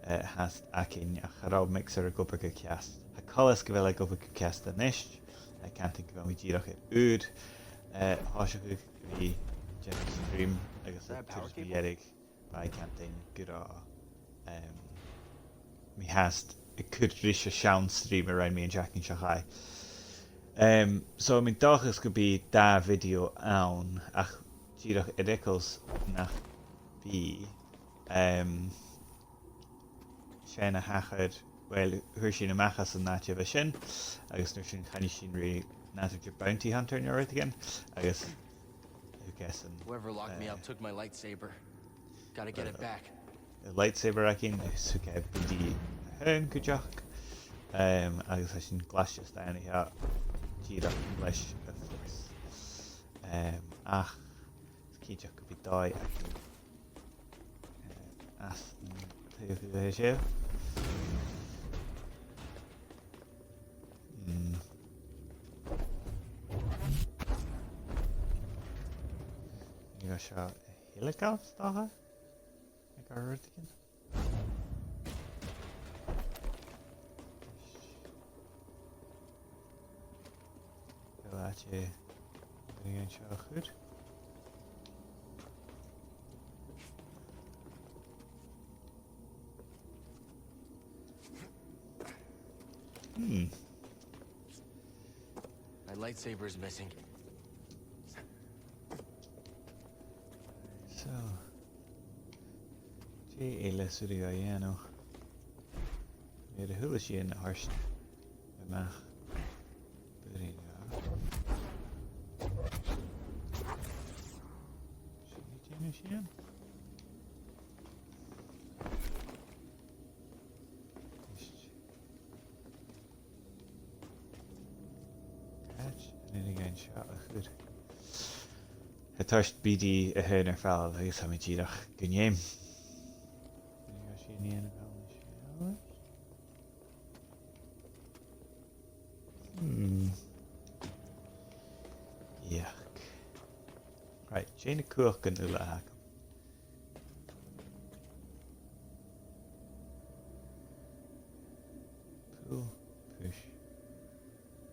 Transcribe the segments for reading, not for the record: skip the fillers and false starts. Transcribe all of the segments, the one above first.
has acin a charab mixer a gopa go ceast. A colas go bhfuil a gopa go ceast a nist. I can't think of any díach úd. Háise go bhí Gen Stream agus a tuirs bhí erig ba I can't think gura mi hast it could reach a sound stream around me and Jack and Shahai. So I mean dachas could be da video on ach díach edicles nach bí Shana hachad well huisin na machas an natja vishin agus nu sin chani sin re natja bounty hunter in your right again agus who guessing whoever locked me up took my lightsaber. Gotta get it back. The lightsaber again so get bidi hen kujak agus sin glass just down here gira flesh ach kijak could be die as you got helicopter like I heard again. Laat je dingen zo goed. My lightsaber is missing. So, hele Suriano. Weer de hulsje in de harst. Bij mij. Machine. Catch and then again shot good. Het touched BD a hen er fel, I guess I'm a girach gyniem. Yuck. Right, Jane Cook and Ula Hack. Pull, push,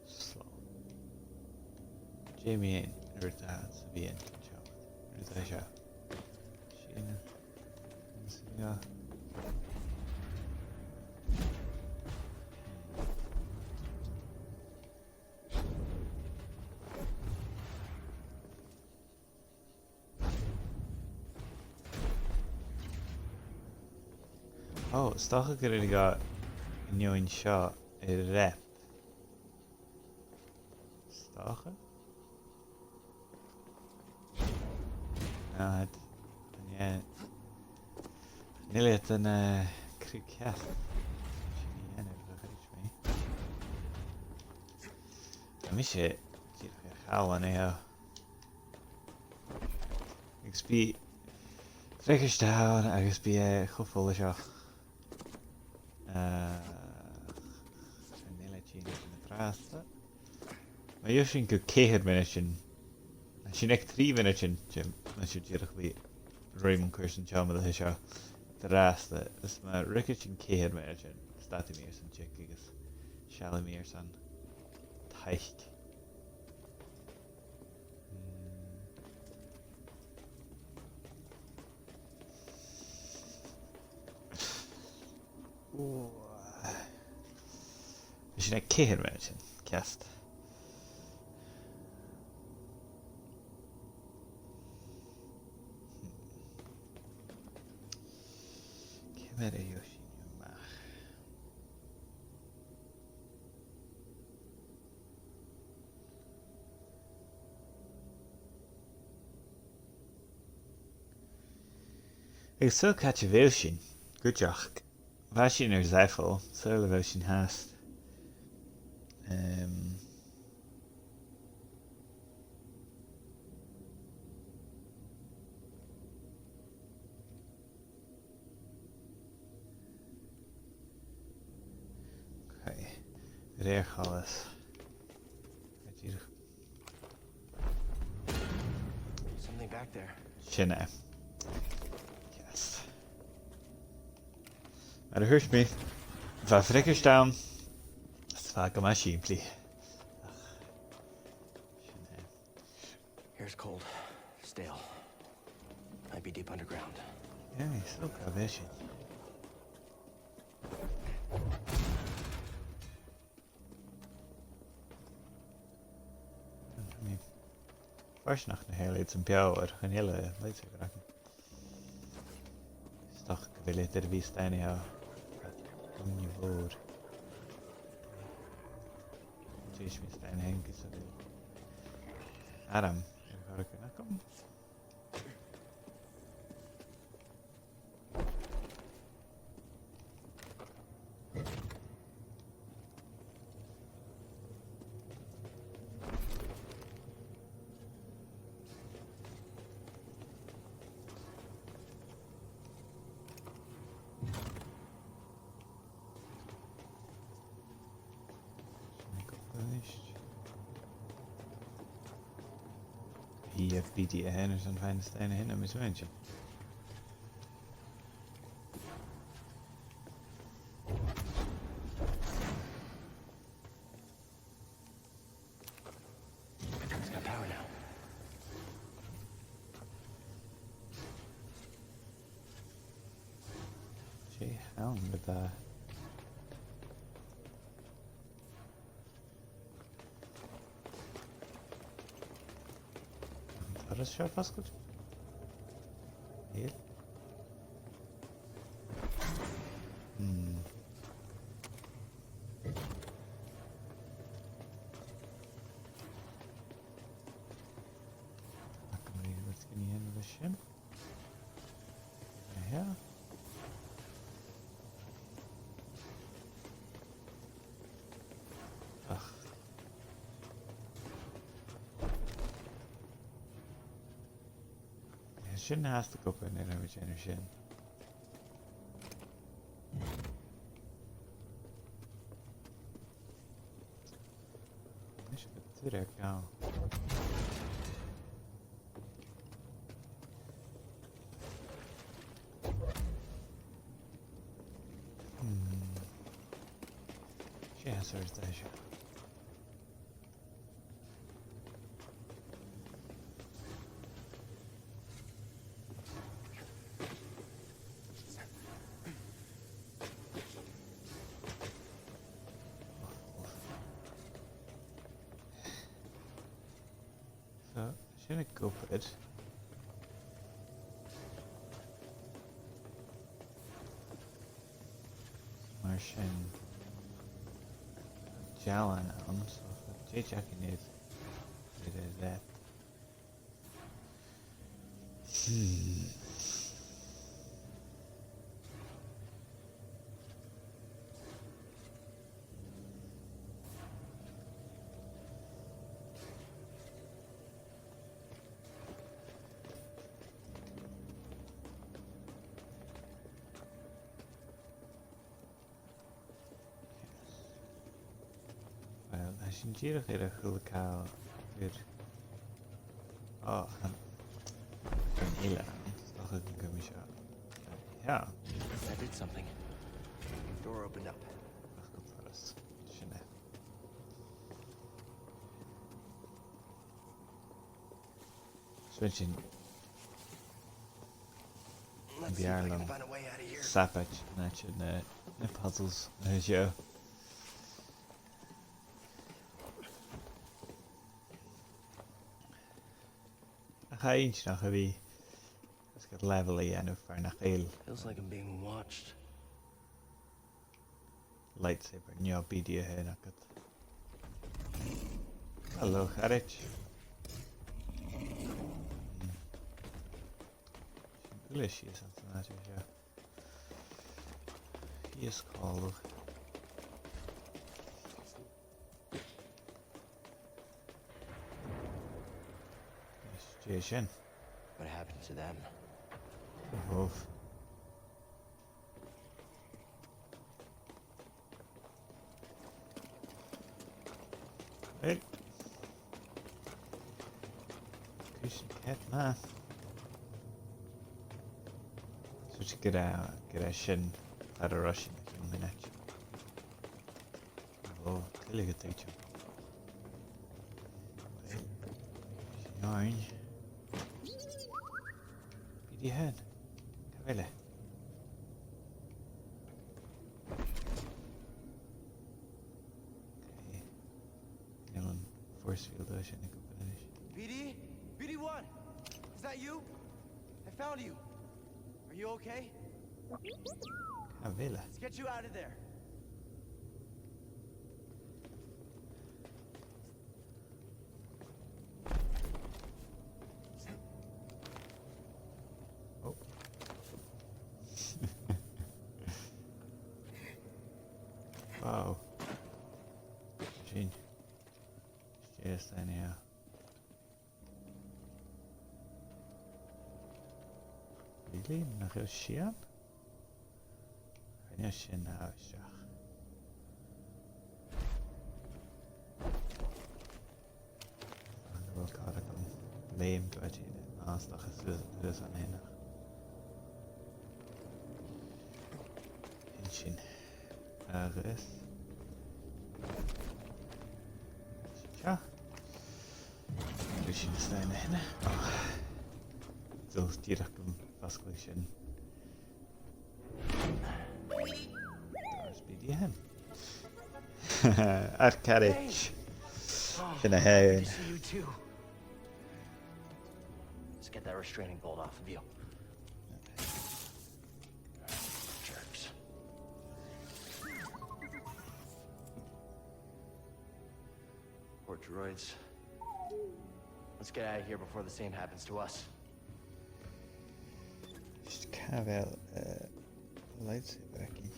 slow. Jamie in, Earth has be in, Earth I shall. Shane, yeah. Oh, Stacha could have got a new shot a rep. Stacha? No, yeah. Nearly at an cricket. I miss it. How on here? XP. Trekkers down, I guess be a couple of shots. Maar je vindt een keer minuten. Als je echt 3 minuten, dan zit je toch weer Raymond Kirsten Chamber dat je de rest. Dus maar Ricketts een keer minuten. Staat hij meer zijn check, ik is Shally meer zijn teicht. Als je een keer minuten, cast. Camera Yoshi mag. Ik zou catch a Wilshin. Good job. Was je er zijfel, zullen we zien haast. Oké, recht alles. Something back there. Chinne. Yes. Maar hörst mich. War Freckenstamm. Das war gamma simpli. Here's cold. Stale. Might be deep underground. Ja, ist so kaweshi. First nach na hele iets een piauw er een hele leidse kraken. Is toch gewillig dat we staan ja. Doen je voor. Jeez, we staan Henk is er. Adam, ga ik naar komen. Hier biedt die hen zo'n fijne stenen hin en mijn zwentje. It's got power now. Gee, hell met dat. Dat is zo vast goed. Hier. Dan kan hier wat niet in de shim. Ja. Ach. Shouldn't have to go in there with energy. Deixa eu ver aqui. Chancer's Deja. So, should I go for it? Martian Jalan on, so if J-Jacking it is that. Sin tíireach ar a chulaá gur an ile an go mi seo. Yeah. That did something. Door opened up. Ach go forras sinne. Switching Let's see if I Ireland. can find a way out of here. Sapach na puzzles na seo. Ga eentje nog wie. Als ik het level en of er nog heel Feels like I'm being watched. lightsaber nieuw video heen ik het. Hallo Garage. Delicious informatie ja. Hier is kallig. Jason. What happened to them? Hoofd. Hey. Cushion cat man. So to get a shin had a rush in the minute. Oh, clearly good teacher. Nine. Be head. Cavele. Okay. Dylan, force field ocean. BD? BD1! Is that you? I found you. Are you okay? Cavele. Let's get you out of there. Oh. Wow. Gene. Just anyhow. Really? Nach heel Shian? Geen Shian huis, ja. Ik had het dan leem uit je aanslag is aan heen. Shin. Res. Ja. Shin stein heen. Zo direct om vastgelegd. Daar is BD hen. Arcadic. Gonna Good to see you too. Let's get that restraining bolt off of you. Jerks. Poor droids. Let's get out of here before the same happens to us. Just kan wel lightsaber aqui.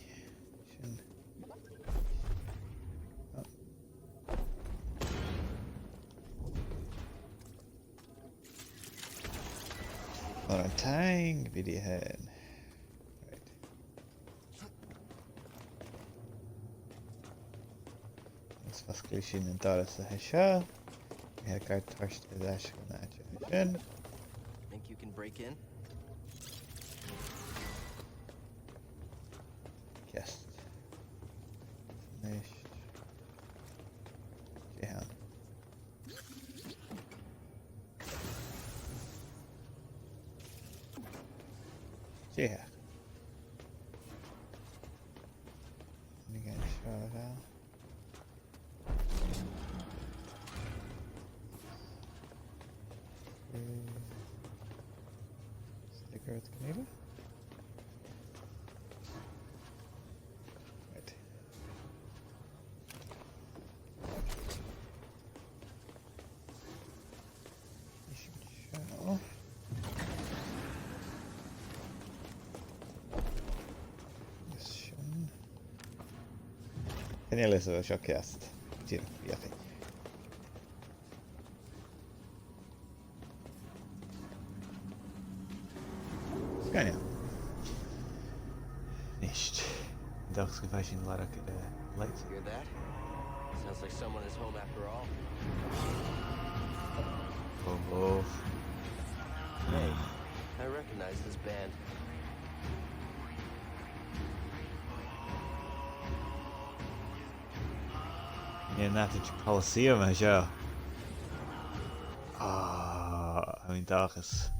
On a tang video head. Right. Let's vasculating and dollars the Hesha. We had got touched as Ash on that. Think you can break in? Yes. Nicht. Ja. Yeah. Nu ga ik scharen. Sticker uit knippen. Right. Zo. Genial eso, Shockcast. Tiro, fíjate. Genial. Nicht. Dacht ik als je een lark lights. Hear that? Sounds like someone is home after all. Oh. Hey, I recognize this band. Ja, net het Coliseum is ja. I mean dag is.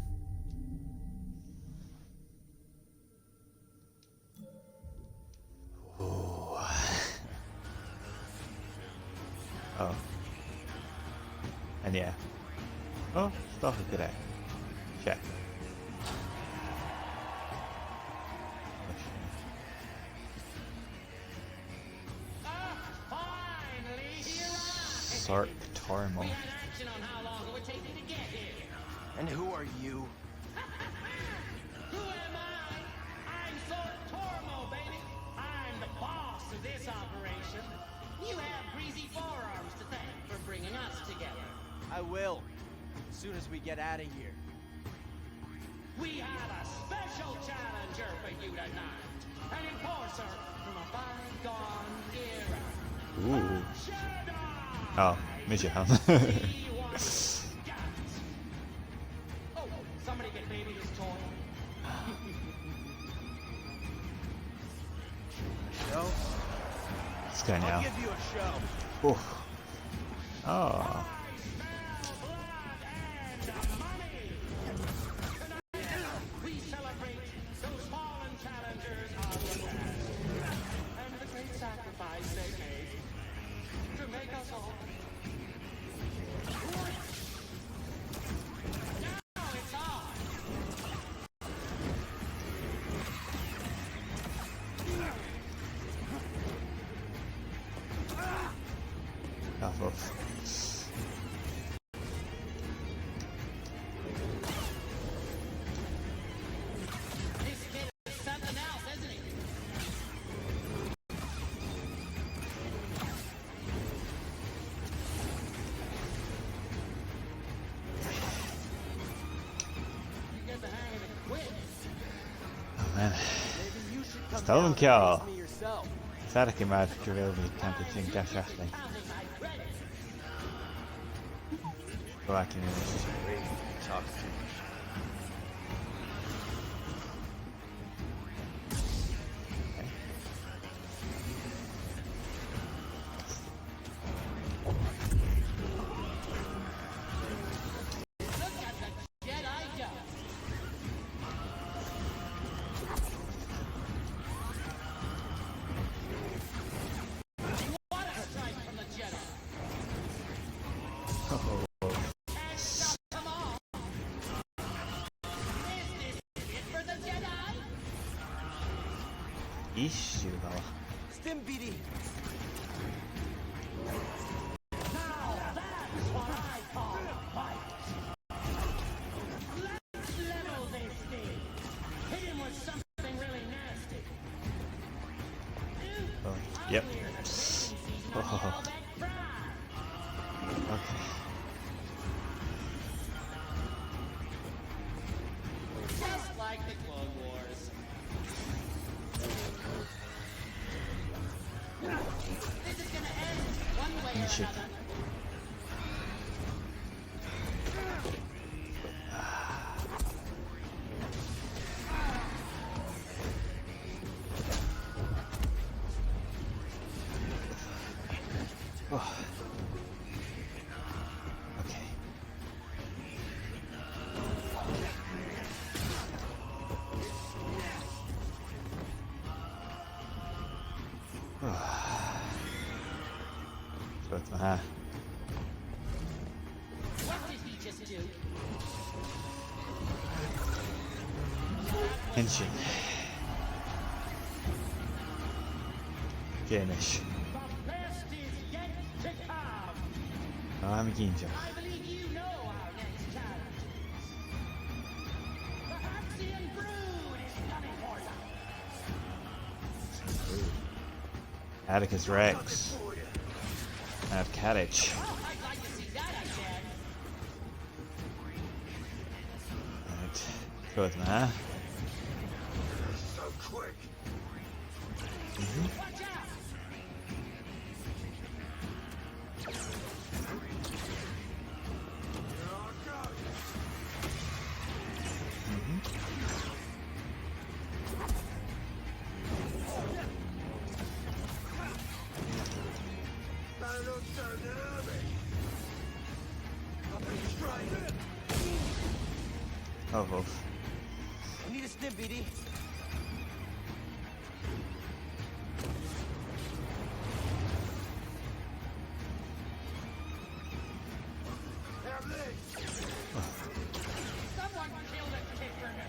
Oh. En ja. Oh, stop het erbij. Check. Sark Tarmo. We had action on how long it would take me to get here. And who are you? Who am I? I'm Sark Tormo, baby. I'm the boss of this operation. You have greasy forearms to thank for bringing us together. I will. As soon as we get out of here. We have a special challenger for you tonight. An enforcer from a bygone era. Ooh. Jedi! Oh, mis je gaan. Oh, somebody get baby this toy. No? Sky I'll now. give you a show. Oof. Oh. We celebrate those fallen challengers of the past and the great sacrifice they made to make us all. Now it's on. Off of. This kid is something else, isn't he? You get the hang of it quick. Oh man. Maybe you should come Stolen down and kill. face me yourself. Sadaki mad Kirillby can't think that shafting. Counting my credits. Go back in it. Talk Look at the Jedi go. What a strike from the Jedi. And stop them all. Is this it for the Jedi? Ish, you go. Stim BD. Now that's what I call a fight. Let's level this thing. Hit him with something really nasty. Oh, yep. He's not Oh. all that proud. Okay. Just like the Clone Wars. This is gonna end one way or Shit. another. Oh. Okay. So it's my What did he just do? Henshin. Janish. The best is yet to come. I'm a Ginja. I believe you know our next challenge. The Haxian Brood is coming for you. Atticus Rex. I have Kadich. Oh, I'd like to see that, I said. Right. Good, man. So quick. Watch out! Oh, oh. I need a stim BD. Someone killed a kid for me.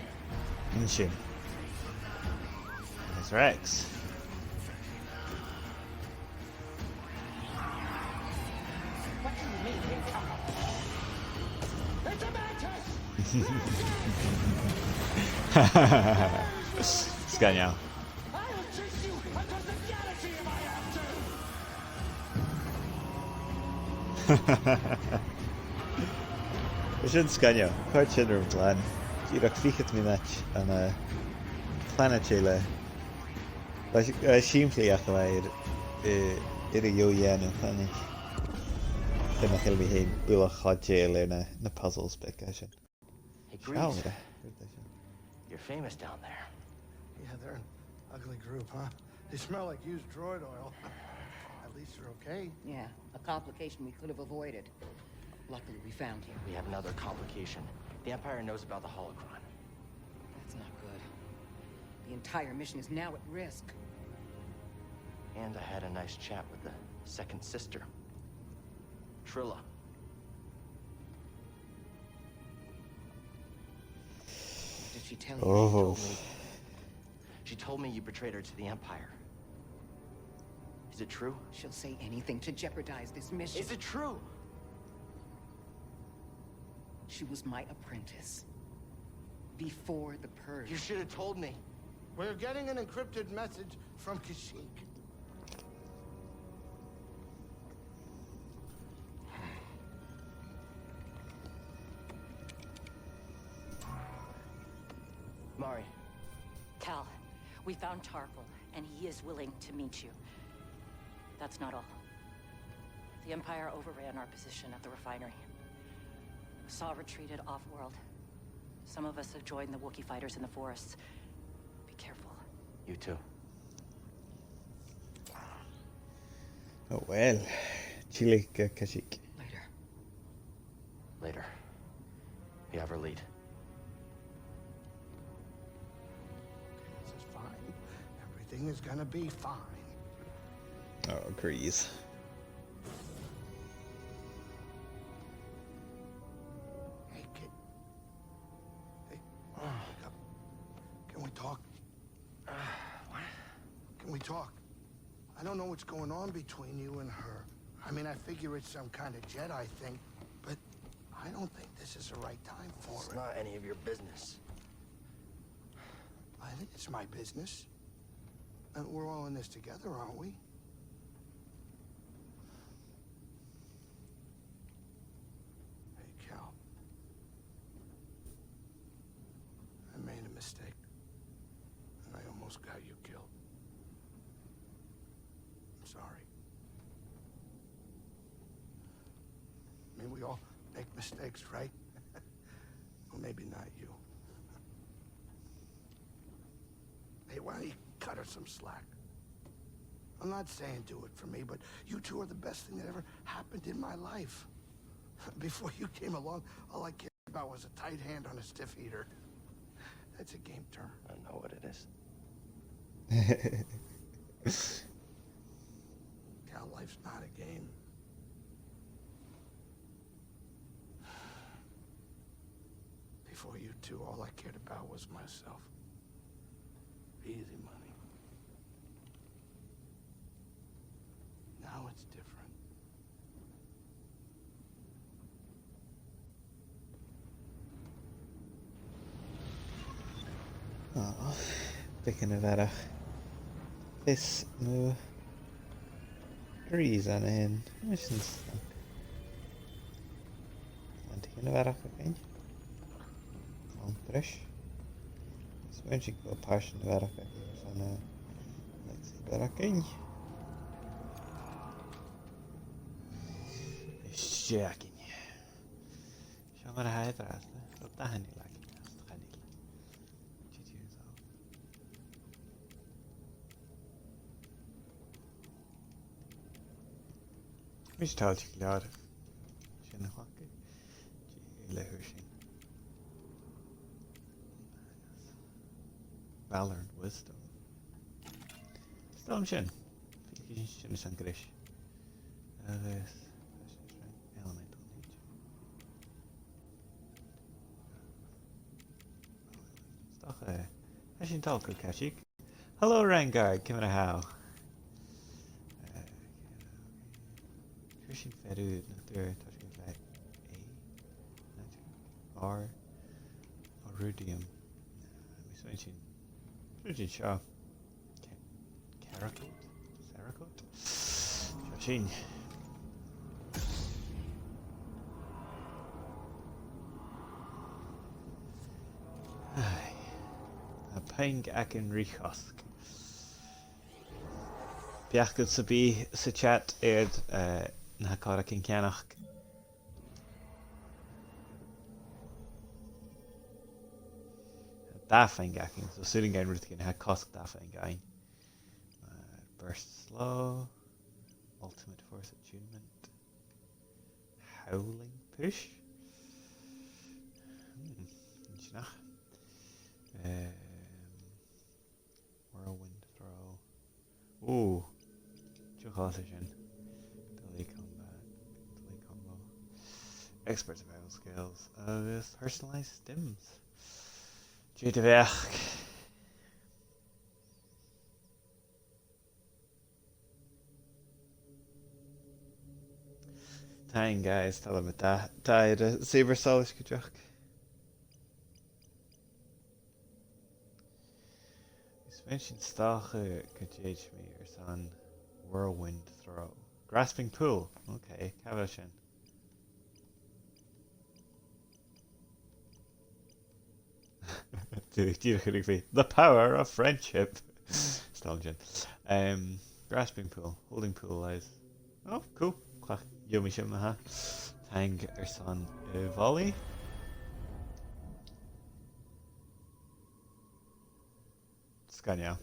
Henshin. There's Rex. What do you mean they come? It's a mantis! Skania. I'll chase you across the galaxy if I have to! Sin Skania. Quite sinner of Glen. Írach fichit mi net an planet le. Siimplí ach le ir a johéan an chanig. Dyna chael mi hyn bwylach chodje le na puzzles bec a sin. Hey, Siaw Grease, you're famous down there. Yeah, they're an ugly group, huh? They smell like used droid oil. At least they're okay. Yeah, a complication we could have avoided. Luckily, we found you. We have another complication. The Empire knows about the holocron. That's not good. The entire mission is now at risk. And I had a nice chat with the second sister, Trilla. What did she tell you? Oh. She told me you betrayed her to the Empire. Is it true? She'll say anything to jeopardize this mission. Is it true? She was my apprentice. Before the Purge. You should have told me. We're getting an encrypted message from Kashyyyk. Mari, Cal, we found Tarple, and he is willing to meet you. That's not all. The Empire overran our position at the refinery. Saw retreated off-world. Some of us have joined the Wookiee fighters in the forests. Be careful. you too. Oh well. Chilik Kashyyyk. Later. Later. You have her lead. This is fine. Everything is gonna be fine. Oh, agrees. Hey, kid. Hey, wake up. Can we talk? What? Can we talk? I don't know what's going on between you and her. I mean, I figure it's some kind of Jedi thing, but I don't think this is the right time for It's it. not any of your business. I think it's my business. And we're all in this together, aren't we? Hey, Cal. I made a mistake. And I almost got you killed. I'm sorry. I mean, we all make mistakes, right? Well, maybe not you. Hey, why don't you cut her some slack? I'm not saying do it for me, but you two are the best thing that ever happened in my life. Before you came along, all I cared about was a tight hand on a stiff heater. That's a game term. I know what it is. Cal, life's not a game. Before you two, all I cared about was myself. Easy money. Now it's different. Oh, picking it at this move. Reason in missions. Antikin vera again. On fresh. Switching to a passion vera again. Let's see vera again. Jacking. شو مرة هاي تراسله ربطهني لكن أستخدي جيتي نزاو مش تالتي كلار شنو حقي جي لهوشين Valor and Wisdom Storm Shin شنو سنكريش this Elemental nature. Stoch Hashin Talko Kashyyyk. Hello Rangard, Kimina How. Christian Ferud, Natur, touching flag A, R, Orudium. Switching. Switching Shaw. Karakot? Sarakot? Shashin. A pein acin richosk. Biachgad sa bí sa chat éad na cara cin ceannach. Da fein gacin, so sitting gain ruth cin ha cosc da fein gain. Burst Slow. Ultimate Force Attunement. Howling Push. Snach. Whirlwind Throw. Ooh. Juchasation. Delay Combat. Delay Combo. Expert Survival Skills. This Personalized Stims. Tweede werk. Thank guys, tell them that. Tied Saber Solish Kajak. Suspension Stache Kajage me or son. Whirlwind Throw. Grasping Pool. Okay, Kavashin. The power of friendship. Stallion. Grasping Pool. Holding Pool eyes. Oh, cool. Clack. Yummy Shimaha. Tang Ersan Volley. Scania.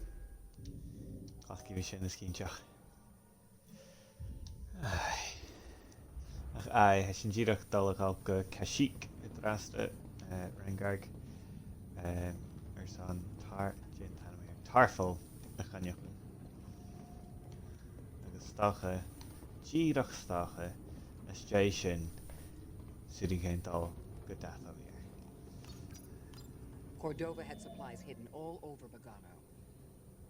Clack give me shin the skinchach. Aye, Shinjirach Dalakalka Kashik Idrasta Rengarg. Ersan Tarfel Nachanya. Stache. Girach Stache. Station. City Kental. Good death over here. Cordova had supplies hidden all over Bogano.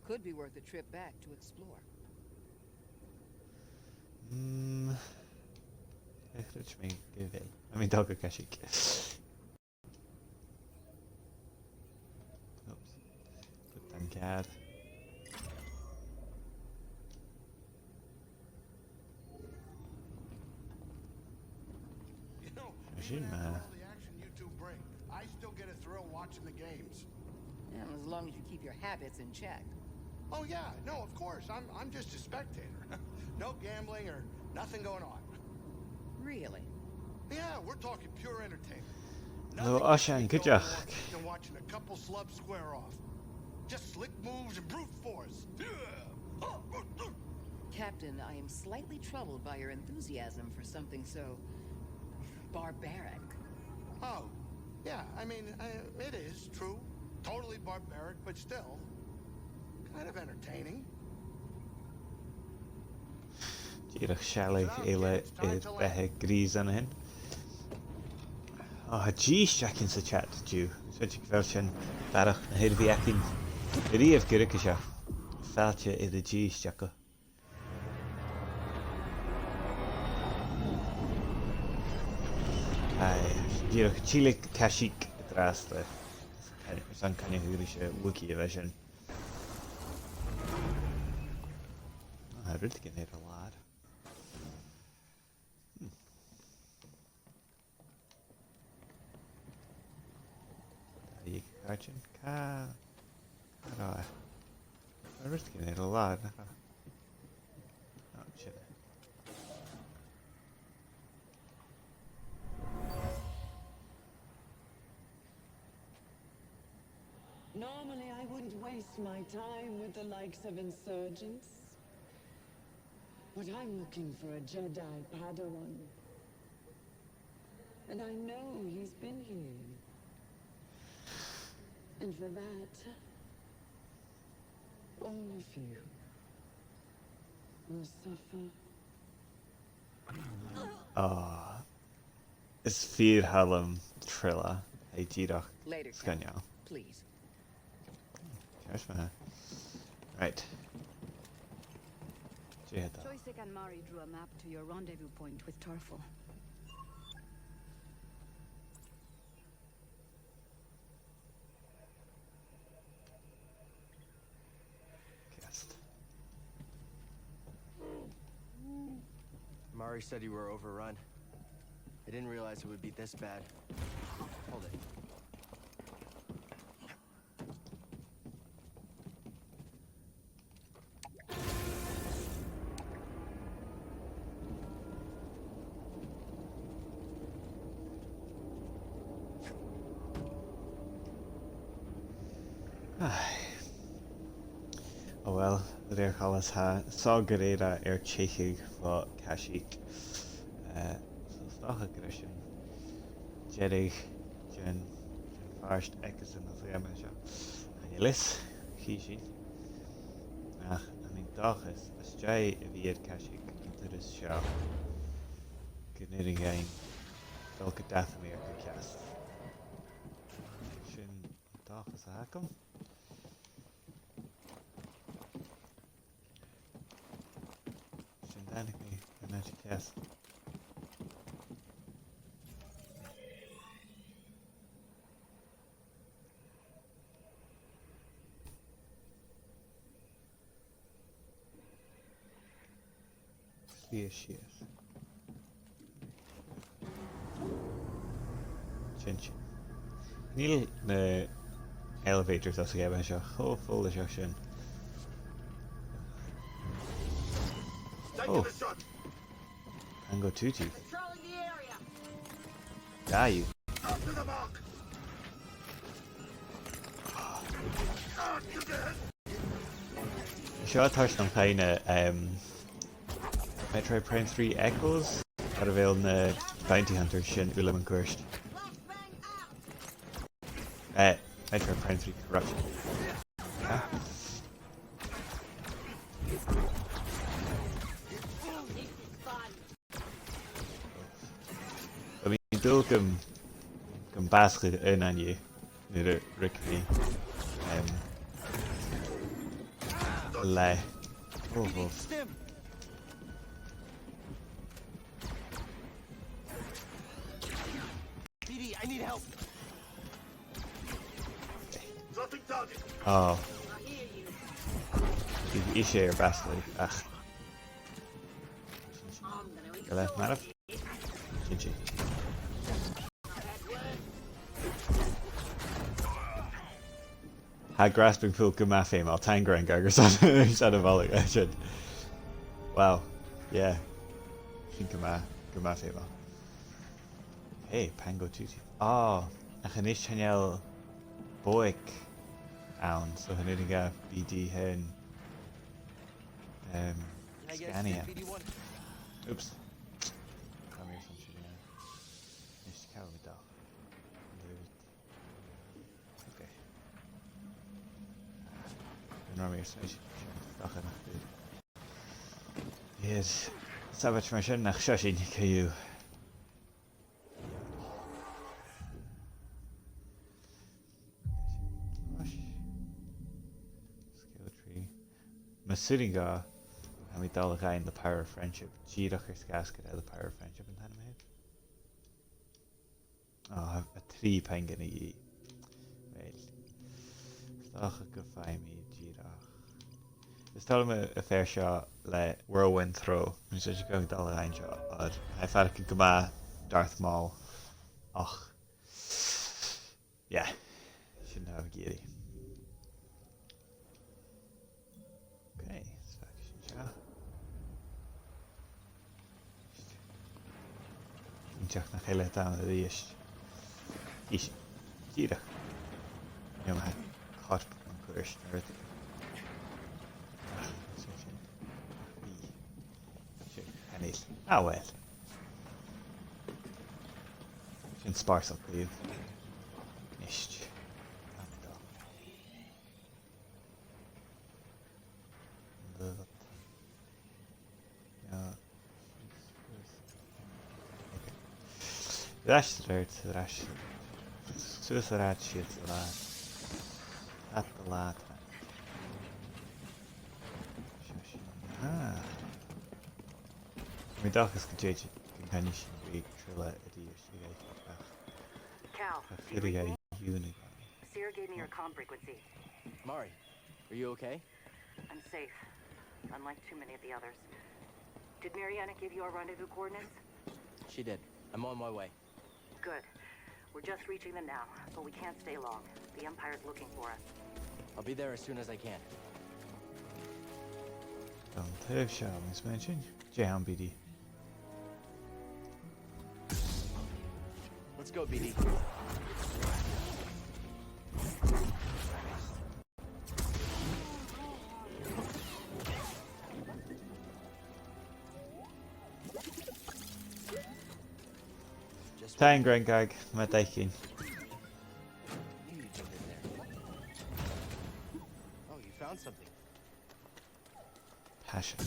Could be worth a trip back to explore. Echt me give it. I mean, Dogger Kashik. Oops. Put them cad. You know, Machine even after Man. all the action you two bring, I still get a thrill watching the games. Yeah, as long as you keep your habits in check. Oh yeah, no, of course. I'm just a spectator. No gambling or nothing going on. Really? Yeah, we're talking pure entertainment. Hello, Nothing Asha and keeps me going Kujak. more than watching a couple slubs square off. Just slick moves and brute force. Captain, I am slightly troubled by your enthusiasm for something so barbaric. Oh, yeah, I mean, it is true. Totally barbaric, but still kind of entertaining. Girach Shalig Ele Behe Gries aan hen. Oh, geez, Jackin sa chat, Jew. Switch version. Barach, na hele vi Jackin. Rief Girikisha. Veldje in de geez, Jacko. Girach Chilik Kashik draste. Zan kan je hurische wiki version. I really can hit a lot. You catching car? I really can hit a lot. Oh shit. Normally, I wouldn't waste my time with the likes of insurgents. But I'm looking for a Jedi Padawan. And I know he's been here. And for that, all of you will suffer. Ah, it's Fear Hallam Trilla. Hey Girach. Later, Scania. Captain, please. Cheers, man. Right. Jihada. Choisek and Mari drew a map to your rendezvous point with Tarful. Cast. Mari said you were overrun. I didn't realize it would be this bad. Hold it. Oh well, ar chalas ha sá go réire ar tíigh fá caiisiigh stacha go sin jeirigh gin fearst agus an réime seo an lis chi sin ach I mean dachas is dé a bhíad caiisiigh antar is seo go nid again dul go dathmí ar go ceast sin dachas a hacam sin danig mé an eisiau ceast Yes. Sin. Níl na elevators as go seo full seo sin. Oh. Tango Tutti. Got you. Seo touched on kinda Metroid Prime 3 Echoes ar a bhfuil na Bounty Hunter sin ulam an cuairt. Metroid Prime 3 Corruption. I mean, dul gom basca in aniu nuair a ricní le. Oh. I need help. Oh. Is sé ar basla ach. Go le marh? Sin si. Ha grasping full go ma féim I'll tangra an gagur san a bhla sin. Wow. Yeah. Sin go ma féim. Hey, Pango Tutti. Oh, a chanis chanel boic awn, so hynny ga BD hen Scania. Oops. Come here some shit. Nish cow with dog. Okay. Normally so dach nach good. Yes. Savage machine nach shashin kayu. Sitting and we tell the guy in the power of friendship. Gírachas gasket out the power of friendship in time ahead. Oh, a 3 pengan a ye. Well, Stacha go find me, Gírach. Just tell him a fair shot, like whirlwind throw. And so you go to the line shot. But I thought I could go by Darth Maul. Och. Yeah. Shouldn't have Geary. Teach nach heile an a ríist. Is tíireach. Jo ha carp an cuairt na ruta. Hanéis. Ah well. Sin spársach go Nist. Rash rash. Suicide shit at the lat. Ah. My dog is contagious. Companion week trilla idiot. Cal, Sierra gave me your comm frequency. Mari, are you okay? I'm safe, unlike too many of the others. Did Mariana give you our rendezvous coordinates? She did. I'm on my way. Good. We're just reaching them now, but we can't stay long. The Empire's looking for us. I'll be there as soon as I can. Don't have Charles mentioned. Jam BD. Let's go, BD. Tá Grand Gag, má daicín. Knew you'd jump in there. Oh, you found something. Passion.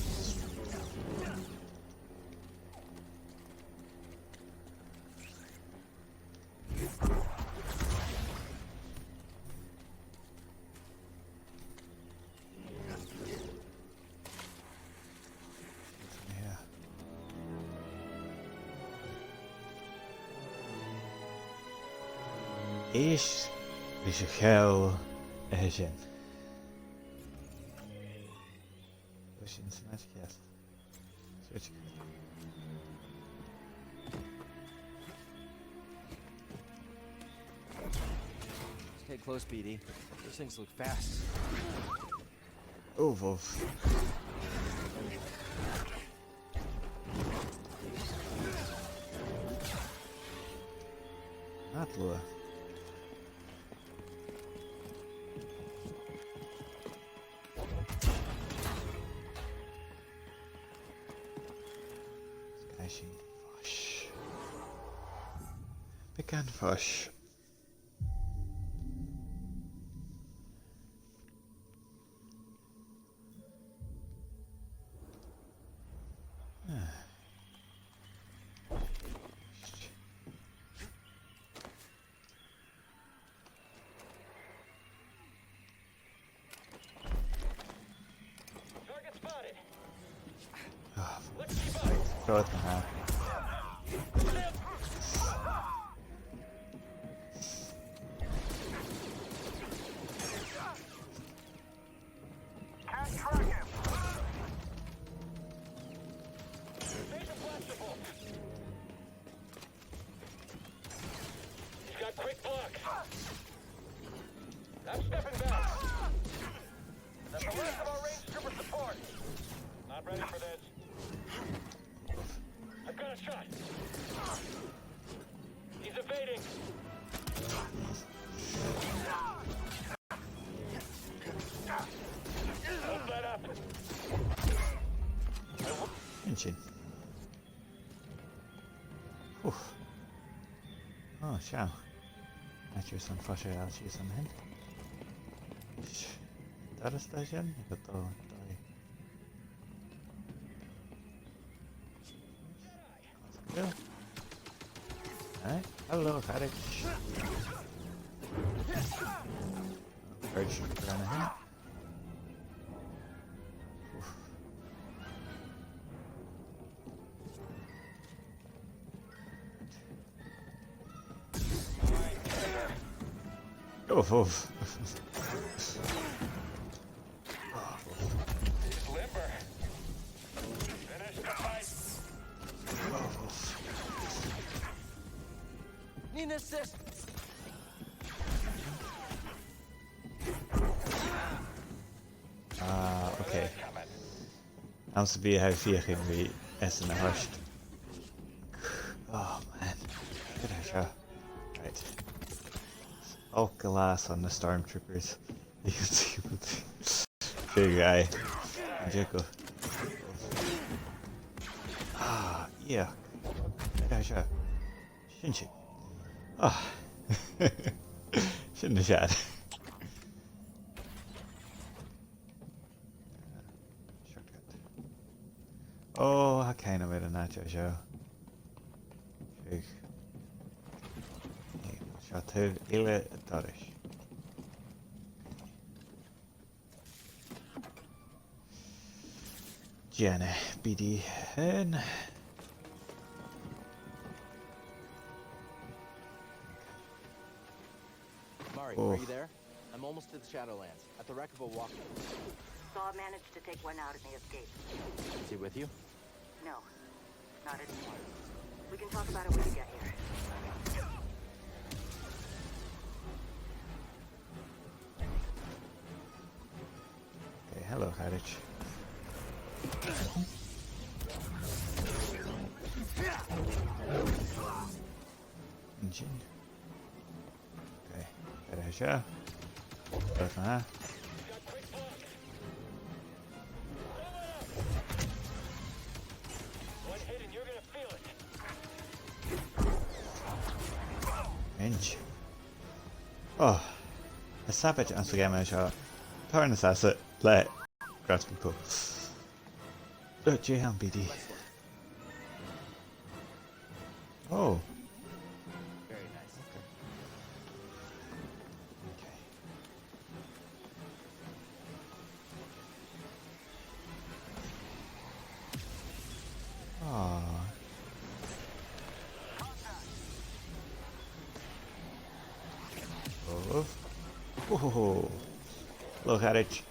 Is a gel sin. Sin smash cast. Switch. Stay close, BD. Those things look fast. Of. Not low. Smashing fish. Pecan fish. Throw it in half. He's got quick blocks. I'm stepping back. That's the rest of our range trooper support. Not ready for this. I've got a shot. He's evading. Don't let up. Engine. Oh, ciao. Actually, some fresh air, she's some hint. That is station? I got die. Let's go. Alright, hello, Haddock. Urge around ahead. Oof, oof. Limber. Finish the fight. Need an assist. Okay. I'm to be how fearing we is in a hushed. Oh man. Good idea. Right. All glass on the stormtroopers. You can see the big guy. Jekyll. Ah, yeah. Good idea. Shouldn't you? Ah. Shouldn't have shot. Oh, I kind of made a nacho show. Chateau Ile Dorish. Jenna BD Hen. Mari, Oh. are you there? I'm almost to the Shadowlands, at the wreck of a walker. Saw managed to take one out in the escape. Is he with you? No, not anymore. We can talk about it when you get here. Okay, hello, Hadich. Engine. Okay, Hadich. Huh? One hit and you're gonna feel it. Inch. Oh, a savage as the game I shot. Turn this asset, let grasping pull. J-Ham BD. Oh. Very nice. Okay. Ah. Oh. Oh. Look at it.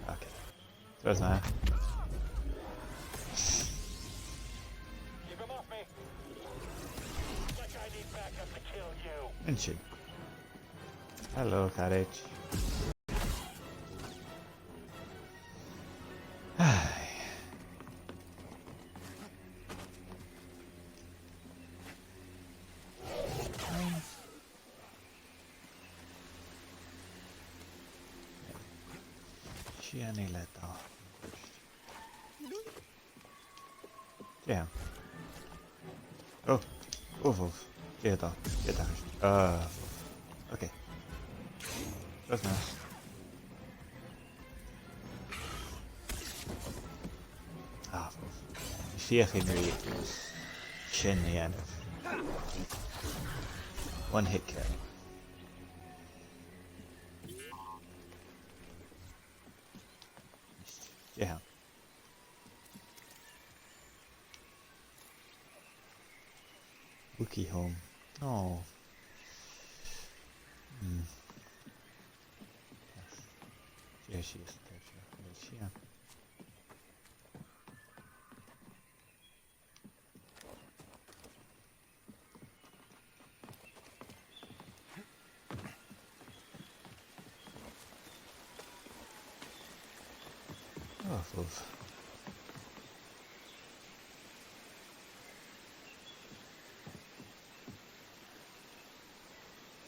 Okay. There's my. Keep him off me. That guy needs backup to kill you. And shit. Hello, Carriage. Sieni leta. Yeah. Oh. Oof, oof. Get out. Get out. Okay. That's nice. Ah, ik zie geen meer. Chin the end. One hit kill. Yeah. Wookie home. Oh. Hmm. Yeah, she is there. She is. Oh, love.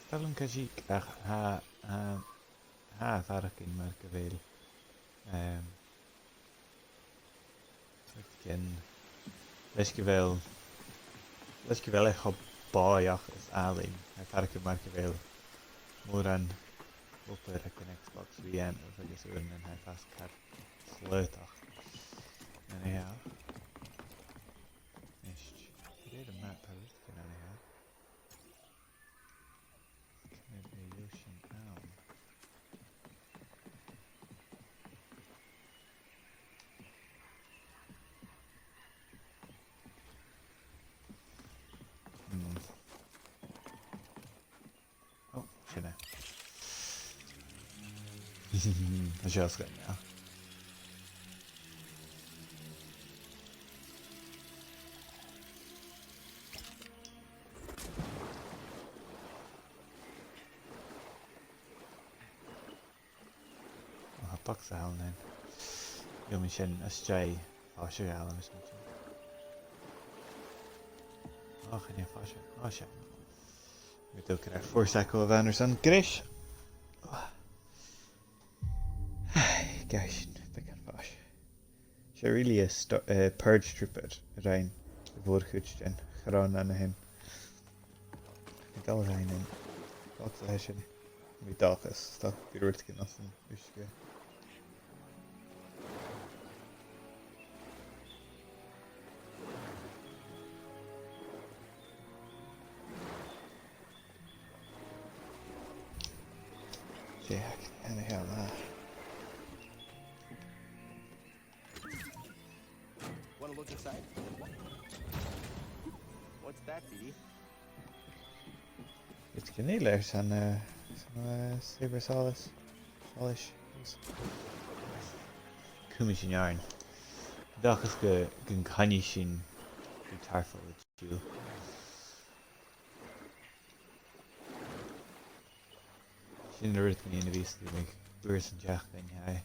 Stalin Kajik ha varken merken veel. Lees je wel echt op baaijag is alleen. Hij varken merken veel. Moran op de Xbox VM of ik zo en hij vast gaat sleutel. En ja. Is create a map how it can anyhow. Can be ocean down. Oh, shit. Dat is juist goed, ja. Pak ze halen in. Jo, misschien als jij vastje halen is niet zo. Oh, geen vastje. Oh, shit. Ik weet ook graag voor cycle of Anderson. Chris. Gosh, pick on fast. She really is purge trooper rein. Voor goed en gewoon aan hem. Ik al zijn in. Wat is hij? Wie dag is dat? Die wordt genossen. Dus ja. Jack, en de hell nah. Wanna look inside? What's that, BD? Het kan niet leuk zijn, Saber Solis. Komisch in jaren. Ik dacht dat ik een kanje zien. Die tafel met je. In de ritme in de wees die ik beurs en jacht ben jij.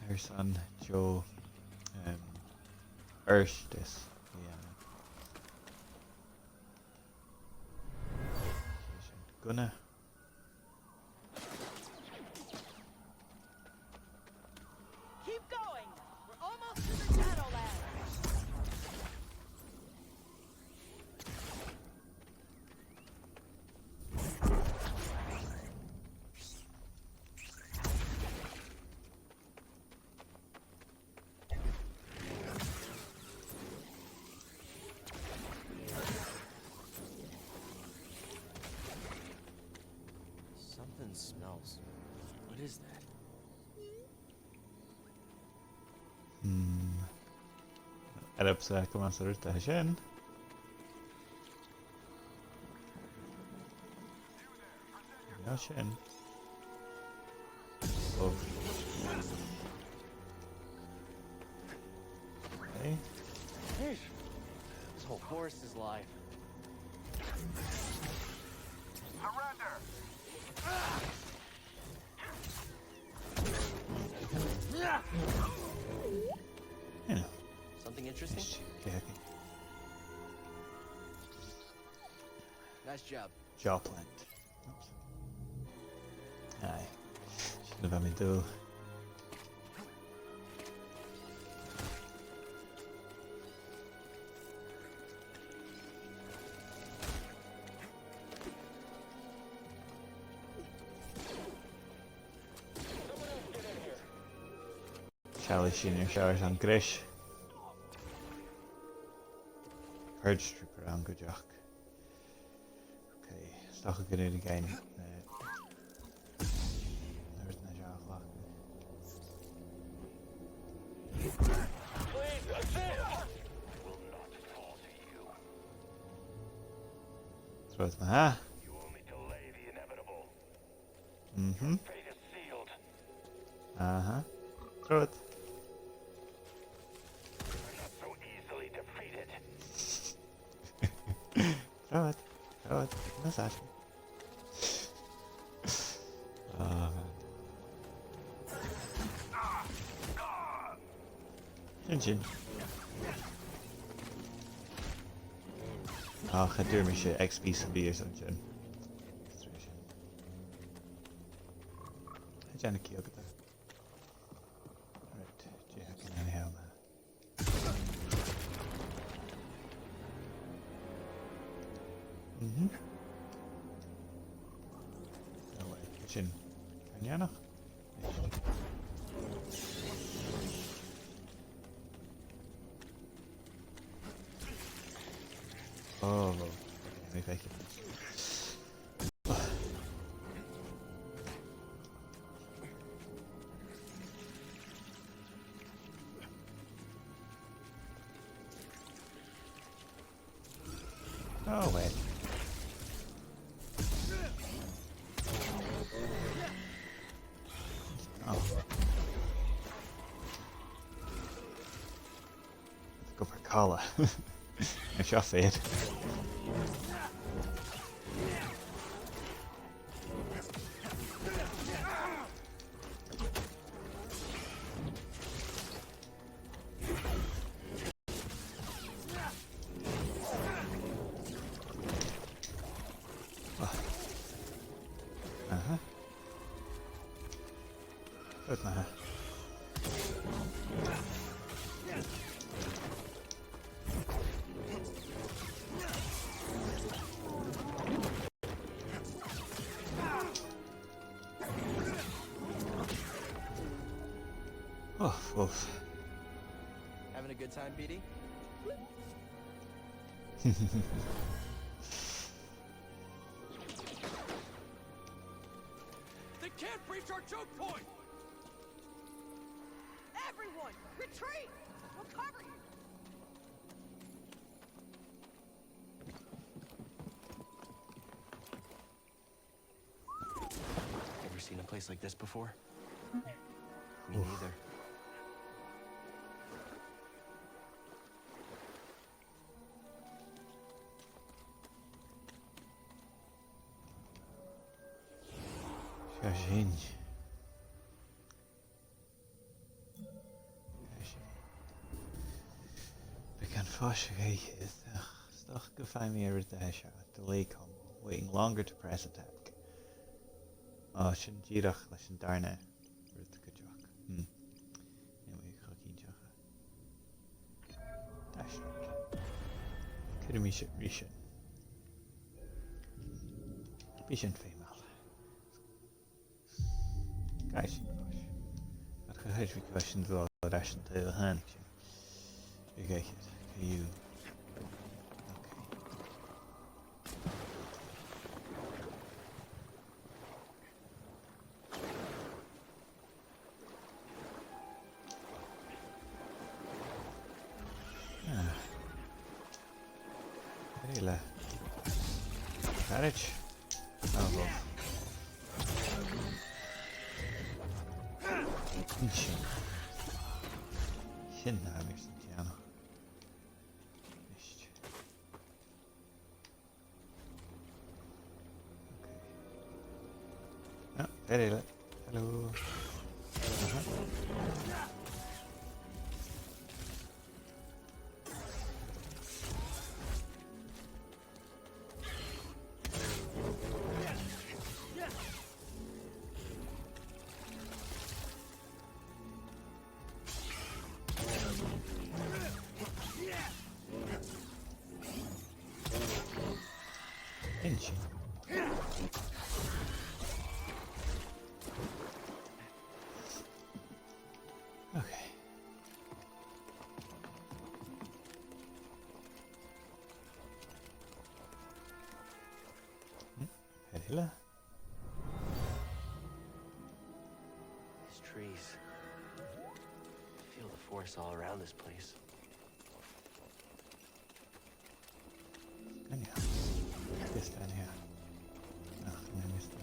Haar son Joe Ursh dus. Gunna. Keep going. We're almost to the Shadowlands. What is that? Arab sa kama sa ruta sin. Ja, sin. Oh. Okay. This whole forest is live. Surrender! Yeah. Something interesting? Okay, okay. Nice job. Jaw plant. Oops. Aye. Should have had me do. Charlie Senior showers on Grish. Purge stripper on good jock. Okay, stock a good again. There's no job clock. Please, assist! Throws my ha. You only delay the inevitable. Mm-hmm. Fate is sealed. Uh-huh. Throw it. You're not so easily defeated. Throw it. Throw it. Massage me. Oh, man. Chin chin. Oh, ga duur met je XP bier zo'n chin. Ga je aan de kiel gedaan. Right, Jack and anyhow, man. Mhm. No way. Chin. Kan jij nog? Oh, nu kijk je. Oh, wait. Oh. Let's go for Kala. I shall fade. Uh-huh. Good man. Oh, oof. Having a good time, BD? They can't breach our choke point! Everyone, retreat! We'll cover you! Ever seen a place like this before? Me neither. Zien. We can fast is toch find me over the shot. Delay combo. Waiting longer to press attack. Oh, shouldn't Jirach listen darna. Ruth Kajak. Anyway, Hakin Jacha. Dash. Kirmisha Rishan. Bishan female. Guys, wat gehuis we questions wel raschen te heel handig. Ik kijk het. You. carriage. Oh, well. Sin námig Santiano. Nicht. Okay. Ah, very good. Hello. Inch. Okay. Hello. These trees. Feel the force all around this place. Anyhow, this down here. No, I missed it.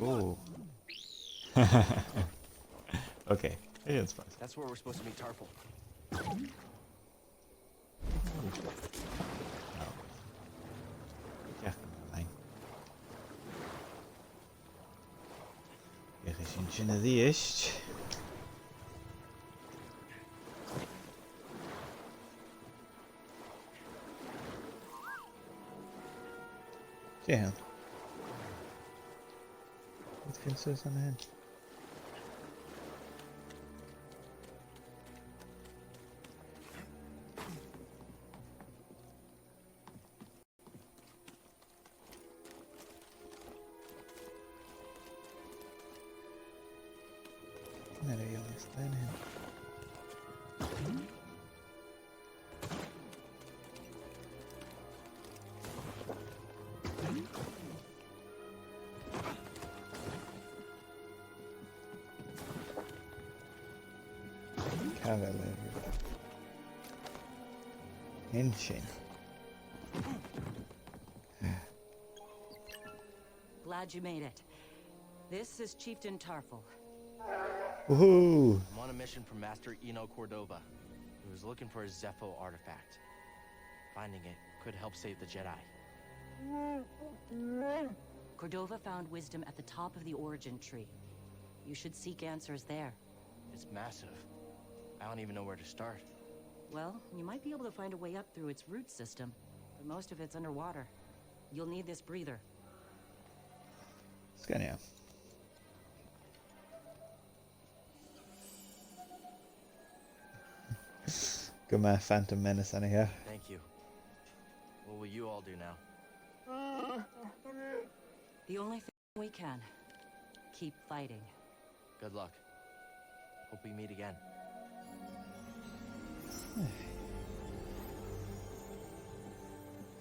Oh. Okay, I didn't surprise. That's where we're supposed to meet Tarful. Ja, nein. Er is eentje naar die is. Damn. Wat vindt ze aan hen? Nereye yollasın hen? Henshin. Glad you made it. This is Chieftain Tarful. Woohoo! I'm on a mission from Master Eno Cordova. He was looking for a Zepho artifact. Finding it could help save the Jedi. Cordova found wisdom at the top of the origin tree. You should seek answers there. It's massive. I don't even know where to start. Well, you might be able to find a way up through its root system, but most of it's underwater. You'll need this breather. Scania. Good man, Phantom Menace in here. Thank you. What will you all do now? The only thing we can. Keep fighting. Good luck. Hope we meet again.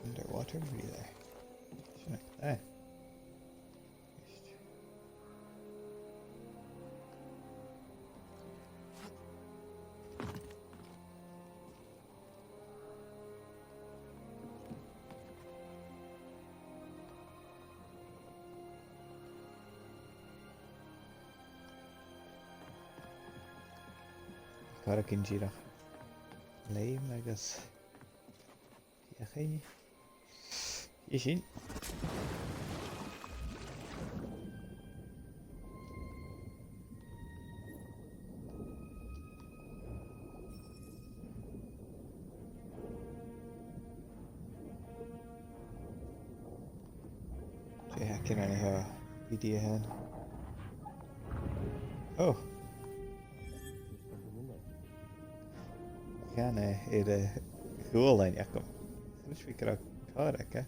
Underwater breather. Şuna kadar. Karakin Jira. Leave Megas. Yahi. Yishin. I can only have a video hand. Oh. Kan är det hålen jag kom. Så vi kan ha det, okej?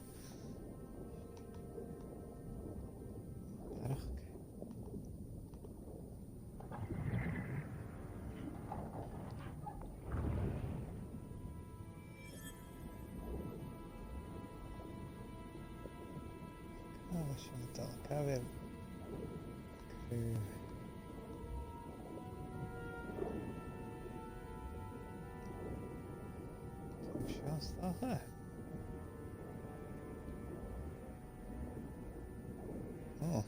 Acá a ver. Ajá. Oh.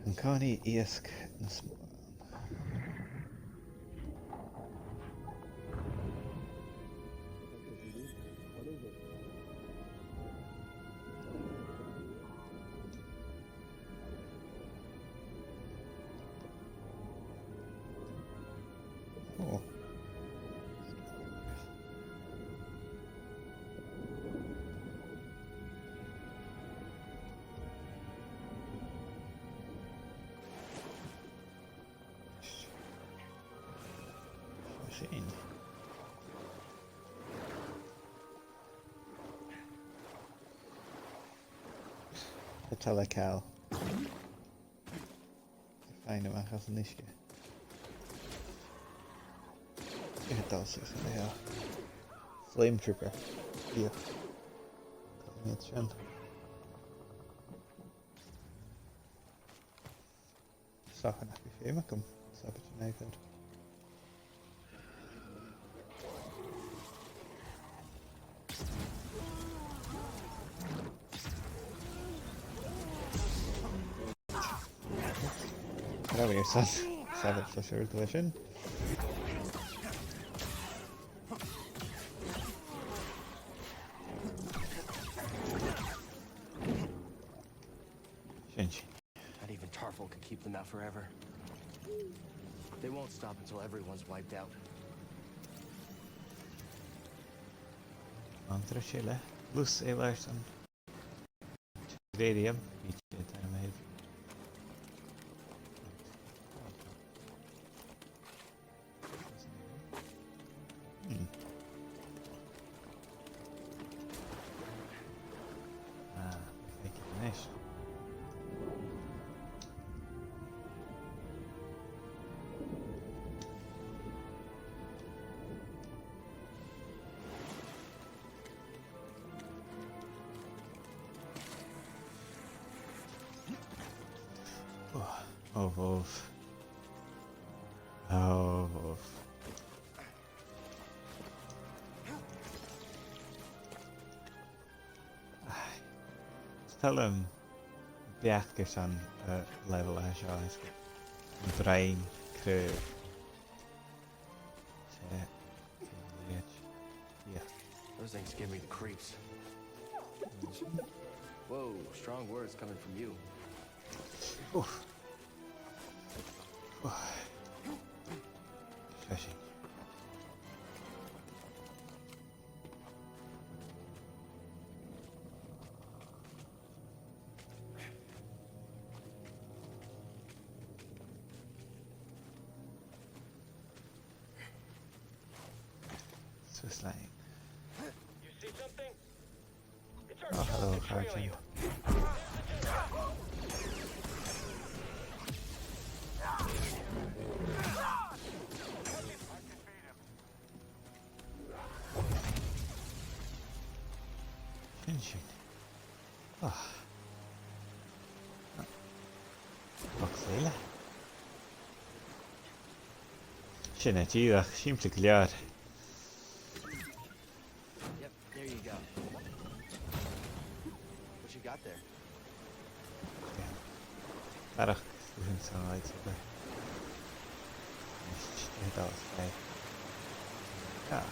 An Connie Iasc na Oh. Machine. The telecal. Fijne maar gaat een nisje. Ik het al zeggen, ja. Flame Trooper. Hier. Kan ik niet zien. Zag je nog even maar kom. Snap het je niet kunt. There we go, son. Savage for sure, collision. Shinji. Not even Tarful could keep them out forever. They won't stop until everyone's wiped out. Mantra chille. Luz Elarson. Radium. Beach time ahead. Tell him beachtas an level a seo is brain crew. Yeah. Those things give me the creeps. Whoa, strong words coming from you. Oof. Shushing. Slang. You see something? It's our Oh, hello, Carson. Shinji. Oh. Boxela. Sinna tíach siimplík lear. Yep, there you go. What you got there? Barach isn't so right super. That was right. Yeah.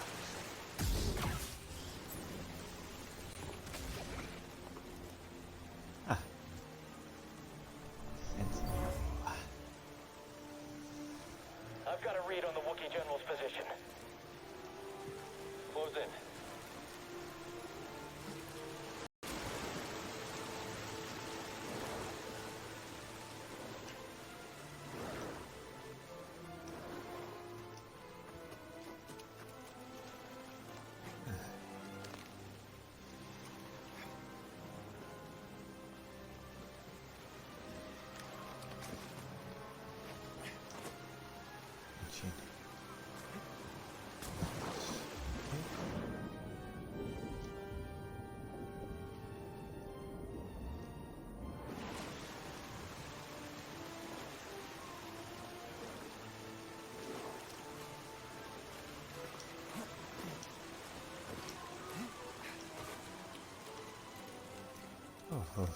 I've got a read on the Wookiee General's position. Close in. Oh.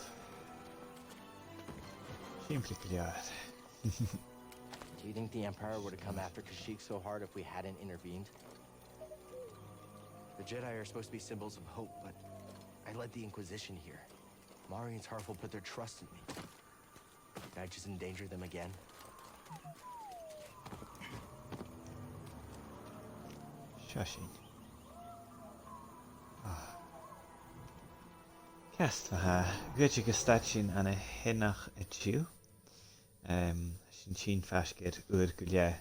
Simply clear. Do you think the Empire would have come after Kashyyyk so hard if we hadn't intervened? The Jedi are supposed to be symbols of hope, but I led the Inquisition here. Mari and Tarful put their trust in me. Did I just endanger them again? Shushin. Cast ha gote gestad sin an a hinnach a tiú. Sin fasged ur gule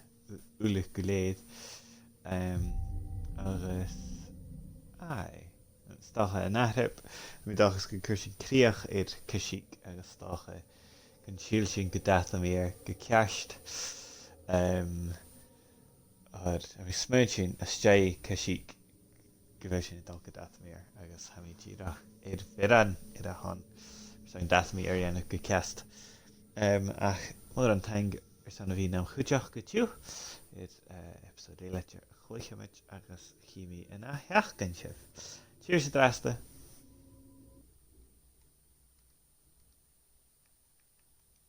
ulich guléid. Agus ai stacha an nahrep mi dachas go cur sin críoch Kashyyyk agus stacha gan síl sin go datlamíir go ceist ar a smuid sin a sté Kashyyyk go bheith sin dal go datlamíir agus ha mí tíach firan ar a hon san datlamí ar dhéanamh go ceast ach mar an teing ar san a bhí ná chuideach go tiú episode éileite chuicheimiid agus chiimi in a heach gan sibh. Cheers, Drasta.